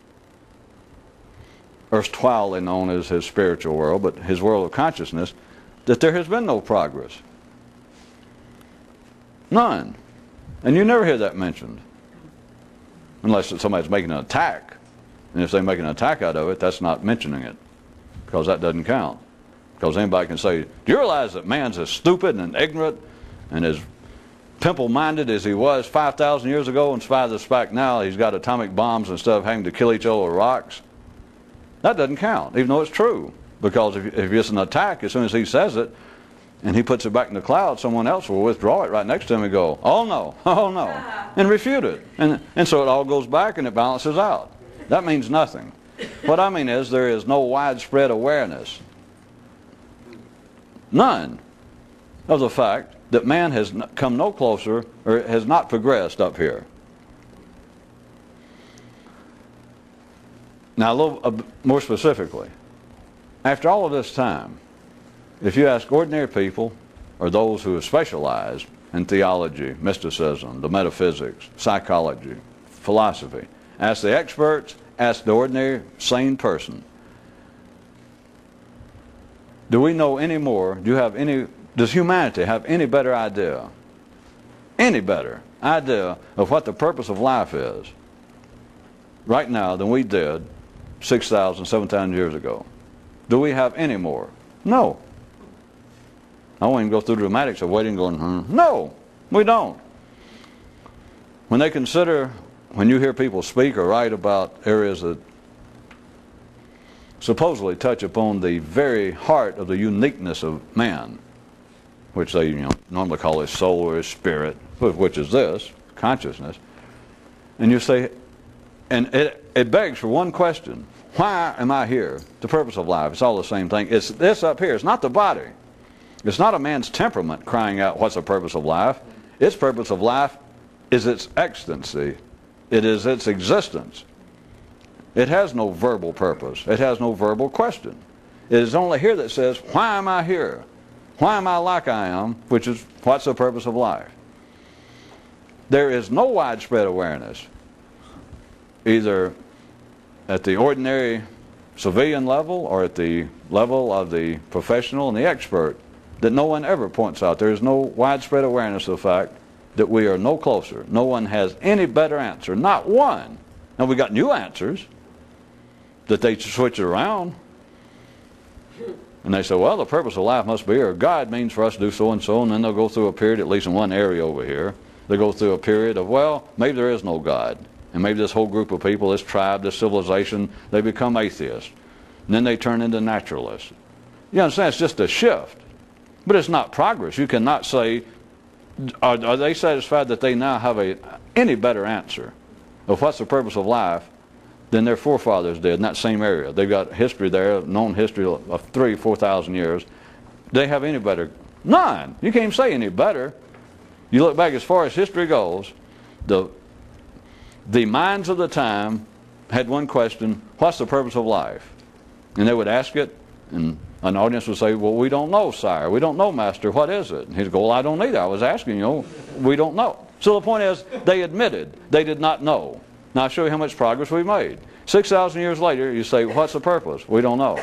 erstwhile known as his spiritual world, but his world of consciousness, that there has been no progress. None. And you never hear that mentioned. Unless somebody's making an attack. And if they make an attack out of it, that's not mentioning it. Because that doesn't count. Because anybody can say, do you realize that man's as stupid and ignorant and as pimple-minded as he was 5,000 years ago, in spite of the fact now he's got atomic bombs and stuff hanging to kill each other with rocks? That doesn't count, even though it's true. Because if it's an attack, as soon as he says it, and he puts it back in the cloud, someone else will withdraw it right next to him and go, oh no, and refute it. And so it all goes back and it balances out. That means nothing. What I mean is, there is no widespread awareness, none, of the fact that man has come no closer, or has not progressed up here. Now, a little more specifically, after all of this time, if you ask ordinary people, or those who have specialized in theology, mysticism, the metaphysics, psychology, philosophy, ask the experts, ask the ordinary sane person, do we know any more, does humanity have any better idea of what the purpose of life is right now than we did 6,000, 7,000 years ago? Do we have any more? No. I won't even go through the dramatics of waiting and going, No, we don't. When you hear people speak or write about areas that supposedly touch upon the very heart of the uniqueness of man, which they normally call his soul or his spirit, which is this, consciousness. And you say, and it begs for one question. Why am I here? The purpose of life. It's all the same thing. It's this up here. It's not the body. It's not a man's temperament crying out, what's the purpose of life? Its purpose of life is its existency. It is its existence. It has no verbal purpose. It has no verbal question. It is only here that says, why am I here? Why am I like I am? Which is, what's the purpose of life? There is no widespread awareness, either at the ordinary civilian level or at the level of the professional and the expert, that no one ever points out. There is no widespread awareness of the fact that we are no closer. No one has any better answer. Not one. Now we got new answers that they switch it around. And they say, well, the purpose of life must be, or God means for us to do so and so, and then they'll go through a period, at least in one area over here, they go through a period of, well, maybe there is no God. And maybe this whole group of people, this tribe, this civilization, they become atheists. And then they turn into naturalists. You understand? It's just a shift. But it's not progress. You cannot say, are they satisfied that they now have any better answer of what's the purpose of life than their forefathers did in that same area? They've got history there, known history of 3,000 or 4,000 years. They have any better? None. You can't even say any better. You look back as far as history goes, the minds of the time had one question, what's the purpose of life? And they would ask it, and an audience would say, well, we don't know, sire. We don't know, master. What is it? And he'd go, well, I don't either. I was asking you. We don't know. So the point is, they admitted they did not know. Now I'll show you how much progress we've made. 6,000 years later, you say, what's the purpose? We don't know.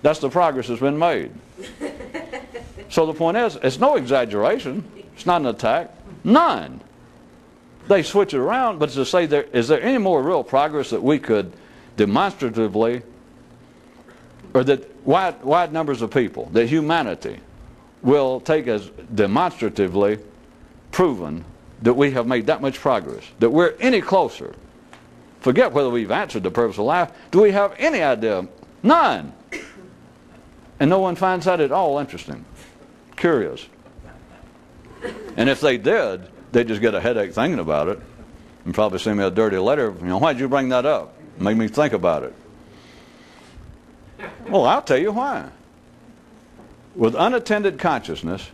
That's the progress that's been made. So the point is, it's no exaggeration. It's not an attack. None. They switch it around, but to say, is there any more real progress that we could demonstratively, or that wide numbers of people, that humanity will take as demonstratively proven that we have made that much progress, that we're any closer? Forget whether we've answered the purpose of life. Do we have any idea? None. And no one finds that at all interesting, curious. And if they did, they'd just get a headache thinking about it and probably send me a dirty letter. Why'd you bring that up? Make me think about it. Well, I'll tell you why. With unattended consciousness,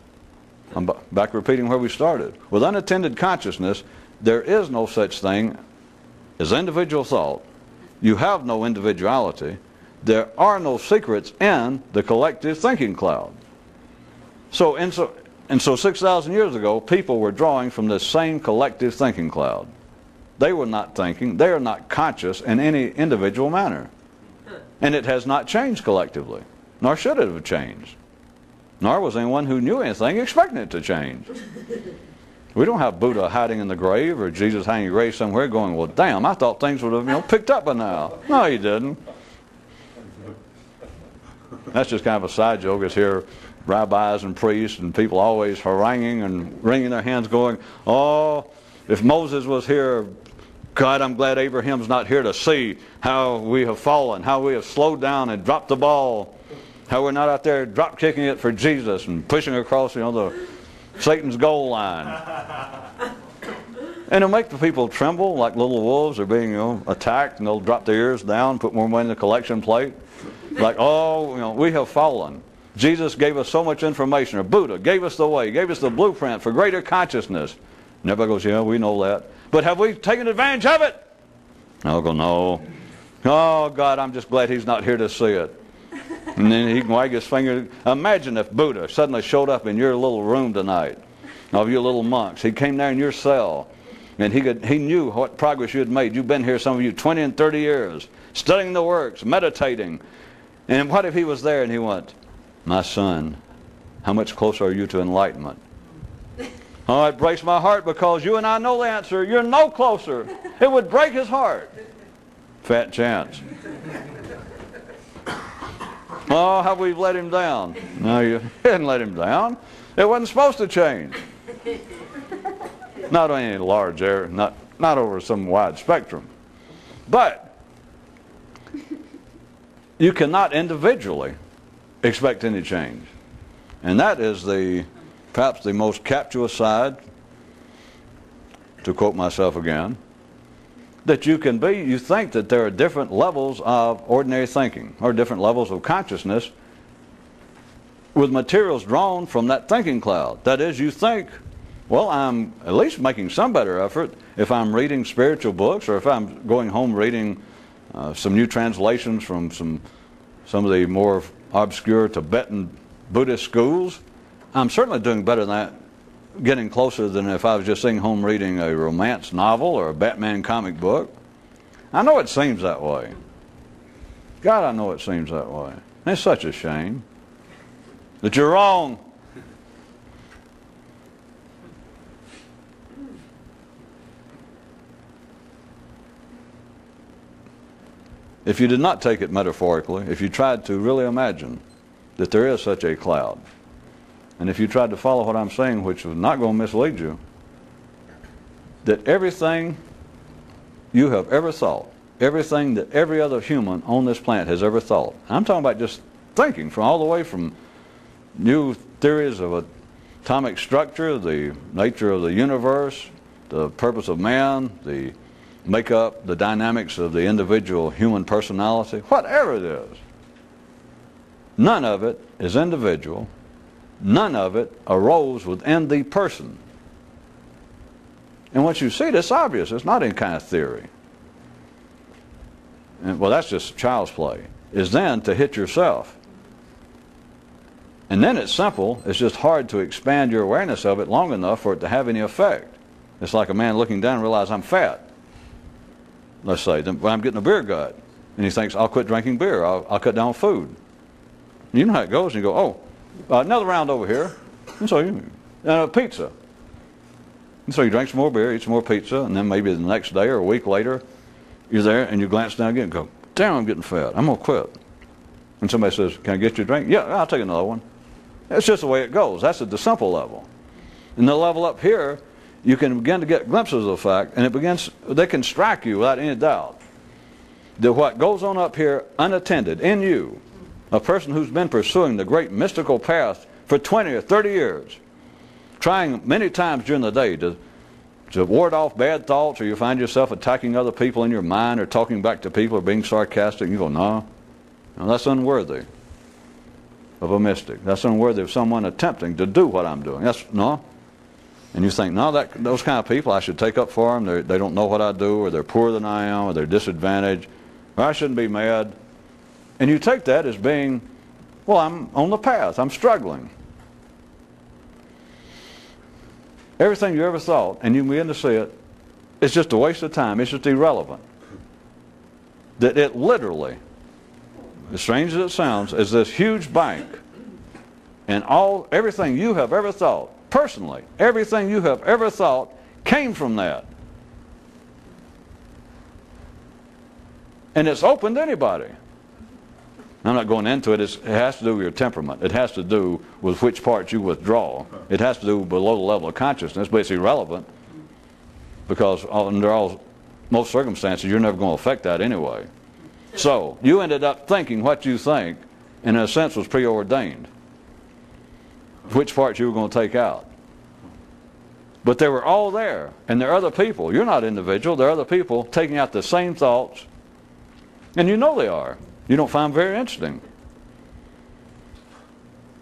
I'm back repeating where we started. With unattended consciousness, there is no such thing as individual thought. You have no individuality. There are no secrets in the collective thinking cloud. So 6,000 years ago, people were drawing from this same collective thinking cloud. They were not thinking. They are not conscious in any individual manner. And it has not changed collectively, nor should it have changed. Nor was anyone who knew anything expecting it to change. We don't have Buddha hiding in the grave or Jesus hanging in the grave somewhere going, well, damn, I thought things would have picked up by now. No, he didn't. That's just kind of a side joke. It's here rabbis and priests and people always haranguing and wringing their hands going, oh, if Moses was here, God, I'm glad Abraham's not here to see how we have fallen, how we have slowed down and dropped the ball, how we're not out there drop kicking it for Jesus and pushing across, the Satan's goal line. And it'll make the people tremble like little wolves are being attacked, and they'll drop their ears down, put more money in the collection plate. Like, oh, we have fallen. Jesus gave us so much information, or Buddha gave us the way, gave us the blueprint for greater consciousness. And everybody goes, yeah, we know that. But have we taken advantage of it? I'll go, no. Oh, God, I'm just glad he's not here to see it. And then he can wag his finger. Imagine if Buddha suddenly showed up in your little room tonight, of your little monks. He came there in your cell, and he knew what progress you had made. You've been here, some of you, 20 and 30 years, studying the works, meditating. And what if he was there and he went, my son, how much closer are you to enlightenment? Oh, it breaks my heart because you and I know the answer. You're no closer. It would break his heart. Fat chance. Oh, how we've let him down. No, you didn't let him down. It wasn't supposed to change. Not on any large area, not over some wide spectrum. But you cannot individually expect any change. And that is perhaps the most captious side, to quote myself again, that you can be. You think that there are different levels of ordinary thinking, or different levels of consciousness, with materials drawn from that thinking cloud. That is, you think, well, I'm at least making some better effort if I'm reading spiritual books, or if I'm going home reading some new translations from some of the more obscure Tibetan Buddhist schools. I'm certainly doing better than that, getting closer than if I was just sitting home reading a romance novel or a Batman comic book. I know it seems that way. God, I know it seems that way. It's such a shame that you're wrong. If you did not take it metaphorically, if you tried to really imagine that there is such a cloud, and if you tried to follow what I'm saying, which was not going to mislead you, that everything you have ever thought, everything that every other human on this planet has ever thought, I'm talking about just thinking, from all the way from new theories of atomic structure, the nature of the universe, the purpose of man, the makeup, the dynamics of the individual human personality, whatever it is, none of it is individual. None of it arose within the person. And once you see it, it's obvious. It's not any kind of theory. And, well, that's just child's play. Is then to hit yourself. And then it's simple. It's just hard to expand your awareness of it long enough for it to have any effect. It's like a man looking down and realize I'm fat. Let's say, I'm getting a beer gut. And he thinks, I'll quit drinking beer. I'll cut down food. You know how it goes. And you go, oh, another round over here. And so pizza. And so you drink some more beer, eat some more pizza, and then maybe the next day or a week later, you're there and you glance down again and go, damn, I'm getting fat. I'm going to quit. And somebody says, can I get you a drink? Yeah, I'll take another one. That's just the way it goes. That's at the simple level. And the level up here, you can begin to get glimpses of the fact, and they can strike you without any doubt that what goes on up here unattended in you, a person who's been pursuing the great mystical path for 20 or 30 years, trying many times during the day to ward off bad thoughts, or you find yourself attacking other people in your mind, or talking back to people, or being sarcastic, and you go, no, that's unworthy of a mystic. That's unworthy of someone attempting to do what I'm doing. No. And you think, no, those kind of people, I should take up for them. They don't know what I do, or they're poorer than I am, or they're disadvantaged, or I shouldn't be mad. And you take that as being, well, I'm on the path. I'm struggling. Everything you ever thought, and you begin to see it, it's just a waste of time. It's just irrelevant. That it literally, as strange as it sounds, is this huge bank, and everything you have ever thought, personally, everything you have ever thought came from that. And it's open to anybody. I'm not going into it. It has to do with your temperament. It has to do with which parts you withdraw. It has to do below the level of consciousness, but it's irrelevant because under most circumstances, you're never going to affect that anyway. So you ended up thinking what you think, and in a sense was preordained. Which parts you were going to take out. But they were all there, and there are other people. You're not individual. There are other people taking out the same thoughts, and you know they are. You don't find them very interesting.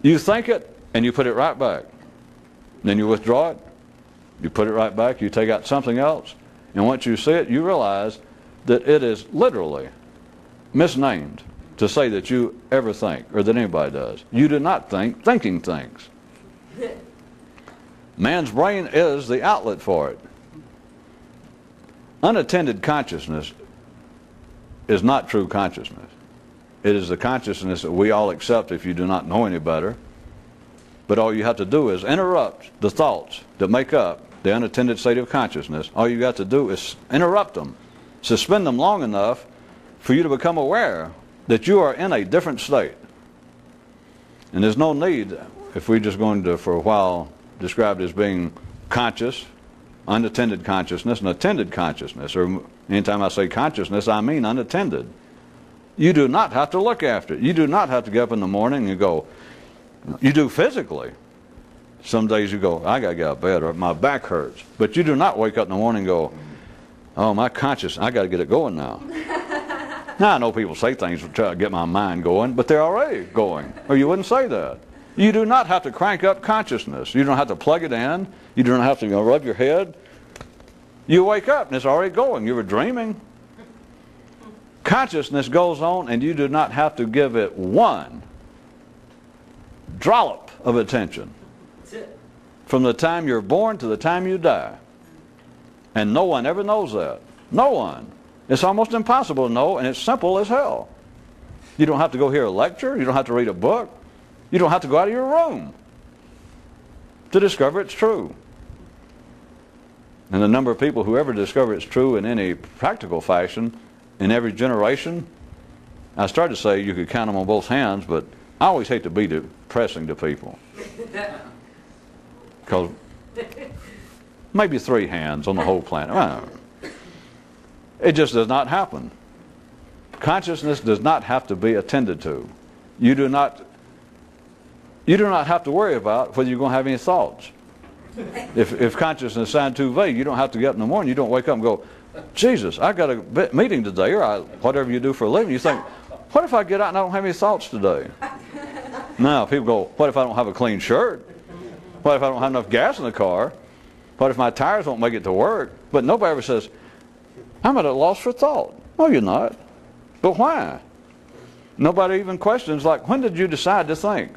You think it, and you put it right back. Then you withdraw it, you put it right back, you take out something else, and once you see it, you realize that it is literally misnamed to say that you ever think, or that anybody does. You do not think thinking things. Man's brain is the outlet for it. Unattended consciousness is not true consciousness. It is the consciousness that we all accept if you do not know any better. But all you have to do is interrupt the thoughts that make up the unattended state of consciousness. All you got to do is interrupt them, suspend them long enough for you to become aware that you are in a different state. And there's no need, if we're just going to, for a while, describe it as being conscious, unattended consciousness, and attended consciousness. Or anytime I say consciousness, I mean unattended. You do not have to look after it. You do not have to get up in the morning and go, You do physically. Some days you go, I got to get out of bed, or my back hurts. But you do not wake up in the morning and go, oh, my conscience, I got to get it going now. Now, I know people say things to try to get my mind going, but they're already going. Or you wouldn't say that. You do not have to crank up consciousness. You don't have to plug it in. You don't have to rub your head. You wake up and it's already going. You were dreaming. Consciousness goes on, and you do not have to give it one dollop of attention. That's it. From the time you're born to the time you die. And no one ever knows that. No one. It's almost impossible to know, and it's simple as hell. You don't have to go hear a lecture. You don't have to read a book. You don't have to go out of your room to discover it's true. And the number of people who ever discover it's true in any practical fashion in every generation, I started to say you could count them on both hands, but I always hate to be depressing to people. Because maybe 3 hands on the whole planet. Well, it just does not happen. Consciousness does not have to be attended to. You do not have to worry about whether you're going to have any thoughts. If consciousness sounds too vague, you don't have to get up in the morning. You don't wake up and go, Jesus, I got a meeting today, or whatever you do for a living. You think, what if I get out and I don't have any thoughts today? Now, people go, what if I don't have a clean shirt? What if I don't have enough gas in the car? What if my tires won't make it to work? But nobody ever says, I'm at a loss for thought. No, you're not. But why? Nobody even questions, like, when did you decide to think?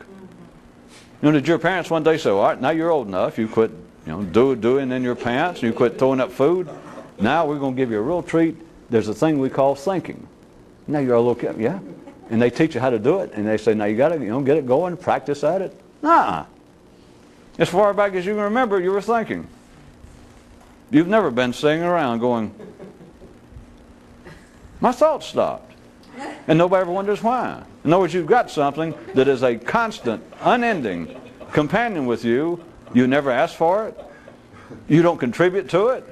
You know, did your parents one day say, all right, now you're old enough, you quit doing in your pants, you quit throwing up food. Now we're going to give you a real treat. There's a thing we call thinking. Now you're a little kid, yeah? And they teach you how to do it, and they say, now you got to get it going, practice at it. Nah. As far back as you can remember, you were thinking. You've never been sitting around going, my thoughts stopped. And nobody ever wonders why. In other words, you've got something that is a constant, unending companion with you. You never ask for it. You don't contribute to it.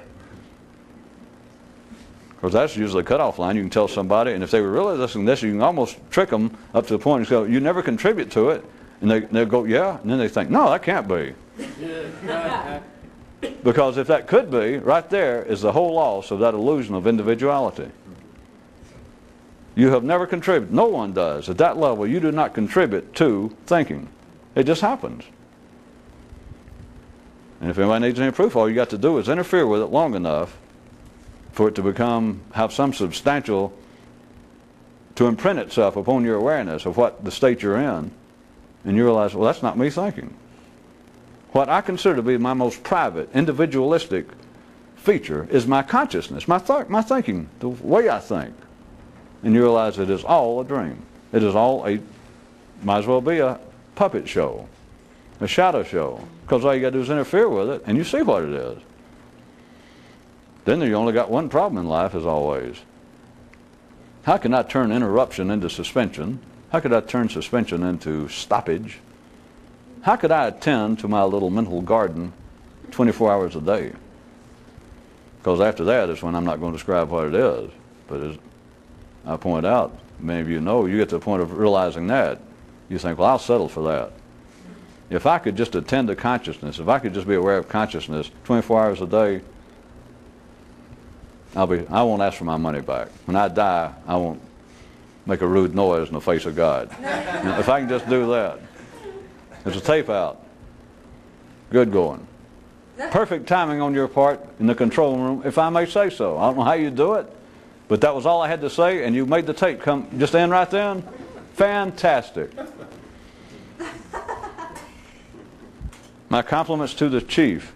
Because that's usually a cutoff line. You can tell somebody, and if they were really listening to this, you can almost trick them up to the point and go, you never contribute to it. And they'll go, yeah. And then they think, no, that can't be. Because if that could be, right there is the whole loss of that illusion of individuality. You have never contributed. No one does. At that level, you do not contribute to thinking. It just happens. And if anybody needs any proof, all you got to do is interfere with it long enough for it to have some substantial, to imprint itself upon your awareness of what the state you're in. And you realize, well, that's not me thinking. What I consider to be my most private, individualistic feature is my consciousness, my thinking, the way I think. And you realize it is all a dream. It is all might as well be a puppet show, a shadow show. Because all you got to do is interfere with it, and you see what it is. Then you only got one problem in life, as always. How can I turn interruption into suspension? How could I turn suspension into stoppage? How could I attend to my little mental garden 24 hours a day? Because after that is when I'm not going to describe what it is. But as I point out, many of you know, you get to the point of realizing that. You think, well, I'll settle for that. If I could just attend to consciousness, if I could just be aware of consciousness 24 hours a day, I won't ask for my money back. When I die, I won't make a rude noise in the face of God. If I can just do that. There's a tape out. Good going. Perfect timing on your part in the control room, if I may say so. I don't know how you do it, but that was all I had to say, and you made the tape come just in right then. Fantastic. My compliments to the chief.